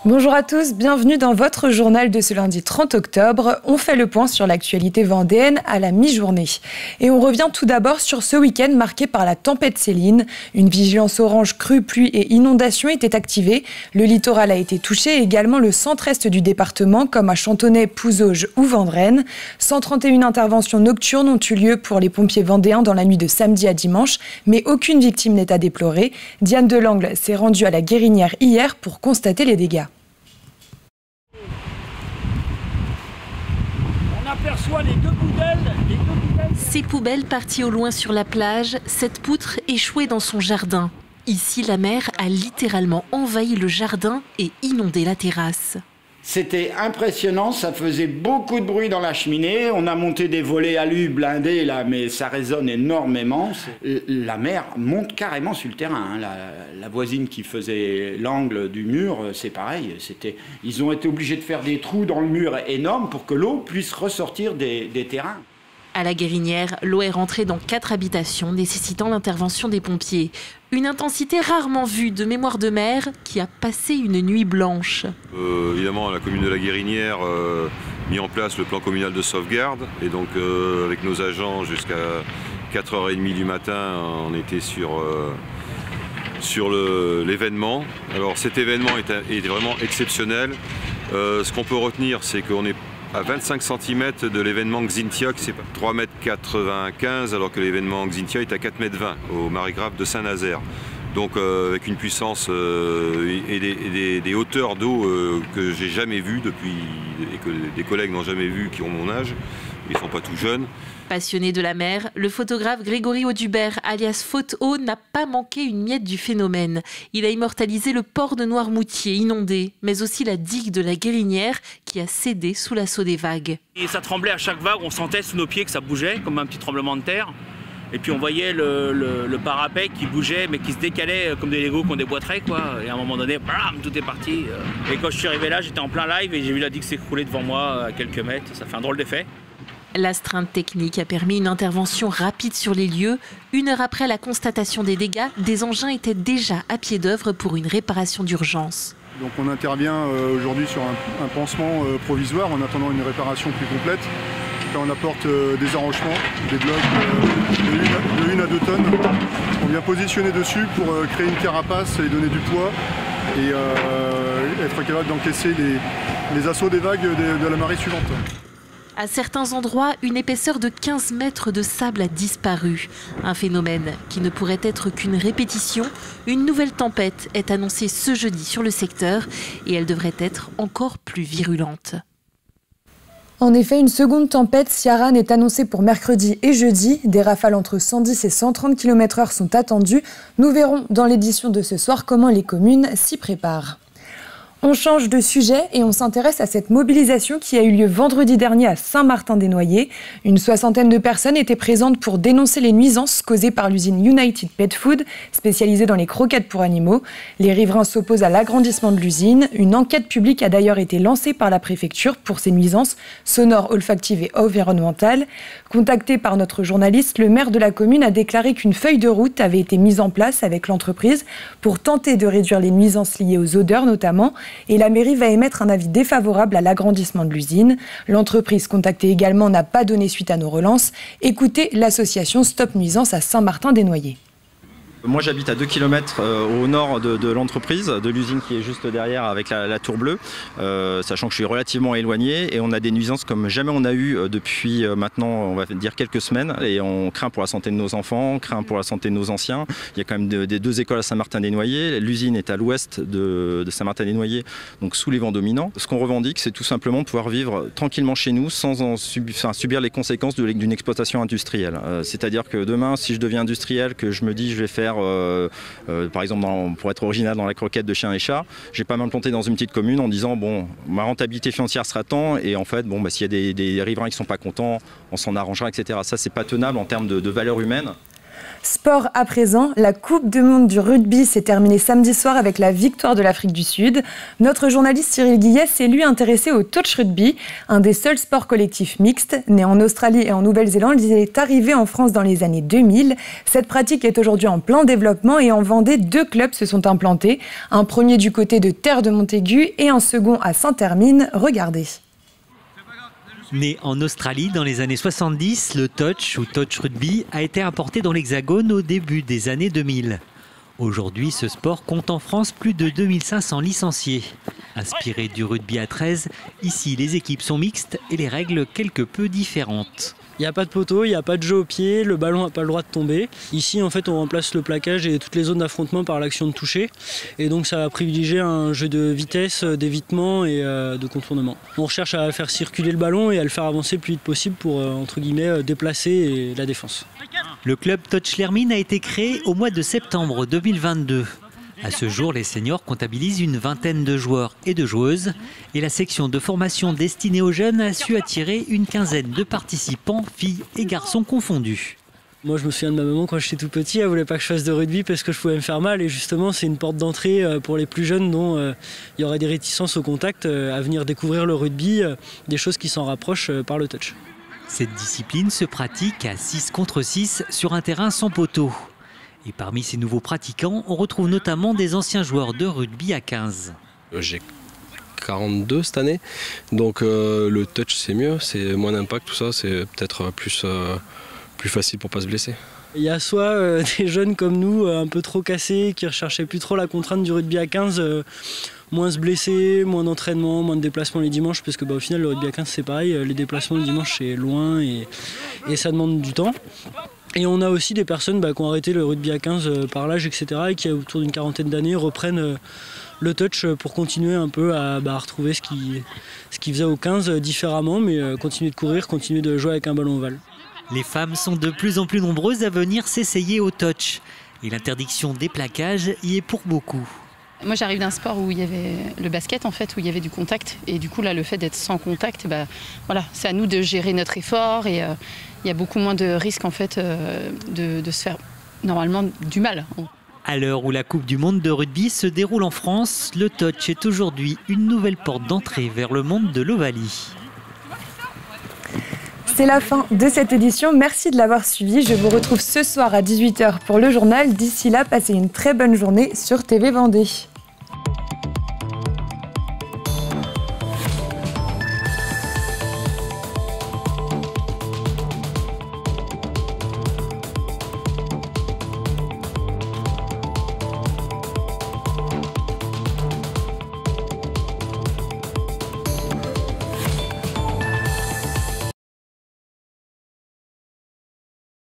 Bonjour à tous, bienvenue dans votre journal de ce lundi 30 octobre. On fait le point sur l'actualité vendéenne à la mi-journée. Et on revient tout d'abord sur ce week-end marqué par la tempête Céline. Une vigilance orange crue, pluie et inondation était activée. Le littoral a été touché et également le centre-est du département comme à Chantonnay, Pouzauges ou Vendrennes. 131 interventions nocturnes ont eu lieu pour les pompiers vendéens dans la nuit de samedi à dimanche, mais aucune victime n'est à déplorer. Diane Delangle s'est rendue à la Guérinière hier pour constater les dégâts. Aperçoit les deux poubelles. Ces poubelles parties au loin sur la plage, cette poutre échouée dans son jardin. Ici, la mer a littéralement envahi le jardin et inondé la terrasse. C'était impressionnant, ça faisait beaucoup de bruit dans la cheminée. On a monté des volets alu blindés là, mais ça résonne énormément. La mer monte carrément sur le terrain. La voisine qui faisait l'angle du mur, c'est pareil. Ils ont été obligés de faire des trous dans le mur énormes pour que l'eau puisse ressortir des terrains. À la Guérinière, l'eau est rentrée dans 4 habitations, nécessitant l'intervention des pompiers. Une intensité rarement vue de mémoire de mer qui a passé une nuit blanche. Évidemment, la commune de la Guérinière a mis en place le plan communal de sauvegarde. Et donc, avec nos agents, jusqu'à 4h30 du matin, on était sur l'événement. Alors, cet événement est vraiment exceptionnel. Ce qu'on peut retenir, c'est qu'on est à 25 cm de l'événement Xynthia, qui c'est 3,95 m, alors que l'événement Xynthia est à 4,20 m au Margrave de Saint-Nazaire. Donc avec une puissance et des hauteurs d'eau que j'ai jamais vues depuis, et que des collègues n'ont jamais vues qui ont mon âge, ils ne sont pas tout jeunes. Passionné de la mer, le photographe Grégory Audubert, alias Photo, n'a pas manqué une miette du phénomène. Il a immortalisé le port de Noirmoutier inondé, mais aussi la digue de la Guérinière qui a cédé sous l'assaut des vagues. Et ça tremblait à chaque vague, on sentait sous nos pieds que ça bougeait, comme un petit tremblement de terre. Et puis on voyait le parapet qui bougeait, mais qui se décalait comme des Legos qu'on déboîterait, quoi. Et à un moment donné, bam, tout est parti. Et quand je suis arrivé là, j'étais en plein live et j'ai vu la digue s'écrouler devant moi à quelques mètres. Ça fait un drôle d'effet. L'astreinte technique a permis une intervention rapide sur les lieux. 1 heure après la constatation des dégâts, des engins étaient déjà à pied d'œuvre pour une réparation d'urgence. Donc on intervient aujourd'hui sur un pansement provisoire en attendant une réparation plus complète. Là, on apporte des arrangements, des blocs de 1 à 2 tonnes. On vient positionner dessus pour créer une carapace et donner du poids et être capable d'encaisser les assauts des vagues de la marée suivante. À certains endroits, une épaisseur de 15 mètres de sable a disparu. Un phénomène qui ne pourrait être qu'une répétition. Une nouvelle tempête est annoncée ce jeudi sur le secteur et elle devrait être encore plus virulente. En effet, une seconde tempête, Ciaran, est annoncée pour mercredi et jeudi. Des rafales entre 110 et 130 km/h sont attendues. Nous verrons dans l'édition de ce soir comment les communes s'y préparent. On change de sujet et on s'intéresse à cette mobilisation qui a eu lieu vendredi dernier à Saint-Martin-des-Noyers. Une 60aine de personnes étaient présentes pour dénoncer les nuisances causées par l'usine United Pet Food, spécialisée dans les croquettes pour animaux. Les riverains s'opposent à l'agrandissement de l'usine. Une enquête publique a d'ailleurs été lancée par la préfecture pour ces nuisances sonores, olfactives et environnementales. Contacté par notre journaliste, le maire de la commune a déclaré qu'une feuille de route avait été mise en place avec l'entreprise pour tenter de réduire les nuisances liées aux odeurs notamment. Et la mairie va émettre un avis défavorable à l'agrandissement de l'usine. L'entreprise contactée également n'a pas donné suite à nos relances. Écoutez l'association Stop Nuisance à Saint-Martin-des-Noyers. Moi j'habite à 2 km au nord de l'entreprise, de l'usine qui est juste derrière avec la tour bleue, sachant que je suis relativement éloigné et on a des nuisances comme jamais on a eu depuis maintenant on va dire quelques semaines et on craint pour la santé de nos enfants, on craint pour la santé de nos anciens. Il y a quand même des 2 écoles à Saint-Martin-des-Noyers, l'usine est à l'ouest de Saint-Martin-des-Noyers, donc sous les vents dominants. Ce qu'on revendique c'est tout simplement de pouvoir vivre tranquillement chez nous sans subir les conséquences d'une exploitation industrielle. C'est-à-dire que demain si je deviens industriel, que je me dis je vais faire par exemple pour être original dans la croquette de chien et chat, je vais pas m'implanter dans une petite commune en disant bon ma rentabilité financière sera tant et en fait bon s'il y a des riverains qui sont pas contents on s'en arrangera etc. Ça c'est pas tenable en termes de valeur humaine. Sport à présent, la Coupe du Monde du rugby s'est terminée samedi soir avec la victoire de l'Afrique du Sud. Notre journaliste Cyril Guillet s'est lui intéressé au touch rugby, un des seuls sports collectifs mixtes. Né en Australie et en Nouvelle-Zélande, il est arrivé en France dans les années 2000. Cette pratique est aujourd'hui en plein développement et en Vendée, 2 clubs se sont implantés. Un premier du côté de Terre de Montaigu et un second à Saint-Hermine. Regardez. Né en Australie dans les années 70, le touch ou touch rugby a été importé dans l'Hexagone au début des années 2000. Aujourd'hui, ce sport compte en France plus de 2500 licenciés. Inspiré du rugby à 13, ici les équipes sont mixtes et les règles quelque peu différentes. Il n'y a pas de poteau, il n'y a pas de jeu au pied, le ballon n'a pas le droit de tomber. Ici, en fait, on remplace le plaquage et toutes les zones d'affrontement par l'action de toucher. Et donc, ça va privilégier un jeu de vitesse, d'évitement et de contournement. On recherche à faire circuler le ballon et à le faire avancer le plus vite possible pour, entre guillemets, déplacer la défense. Le club Touch L'Hermine a été créé au mois de septembre 2022. À ce jour, les seniors comptabilisent une vingtaine de joueurs et de joueuses. Et la section de formation destinée aux jeunes a su attirer une quinzaine de participants, filles et garçons confondus. Moi, je me souviens de ma maman quand j'étais tout petit, elle voulait pas que je fasse de rugby parce que je pouvais me faire mal. Et justement, c'est une porte d'entrée pour les plus jeunes dont il y aurait des réticences au contact à venir découvrir le rugby, des choses qui s'en rapprochent par le touch. Cette discipline se pratique à 6 contre 6 sur un terrain sans poteau. Et parmi ces nouveaux pratiquants, on retrouve notamment des anciens joueurs de rugby à 15. J'ai 42 cette année, donc le touch c'est mieux, c'est moins d'impact, tout ça, c'est peut-être plus facile pour pas se blesser. Il y a soit des jeunes comme nous, un peu trop cassés, qui recherchaient plus trop la contrainte du rugby à 15, moins se blesser, moins d'entraînement, moins de déplacements les dimanches, parce que au final le rugby à 15 c'est pareil, les déplacements le dimanche c'est loin et ça demande du temps. Et on a aussi des personnes qui ont arrêté le rugby à 15 par l'âge, etc. et qui, autour d'une quarantaine d'années, reprennent le touch pour continuer un peu à retrouver ce qu'ils faisaient au 15 différemment, mais continuer de courir, continuer de jouer avec un ballon ovale. Les femmes sont de plus en plus nombreuses à venir s'essayer au touch. Et l'interdiction des plaquages y est pour beaucoup. Moi j'arrive d'un sport où il y avait le basket en fait, où il y avait du contact. Et du coup là le fait d'être sans contact, voilà, c'est à nous de gérer notre effort et il y a beaucoup moins de risques en fait de se faire normalement du mal. À l'heure où la Coupe du Monde de rugby se déroule en France, le touch est aujourd'hui une nouvelle porte d'entrée vers le monde de l'Ovalie. C'est la fin de cette édition. Merci de l'avoir suivi. Je vous retrouve ce soir à 18h pour le journal. D'ici là, passez une très bonne journée sur TV Vendée.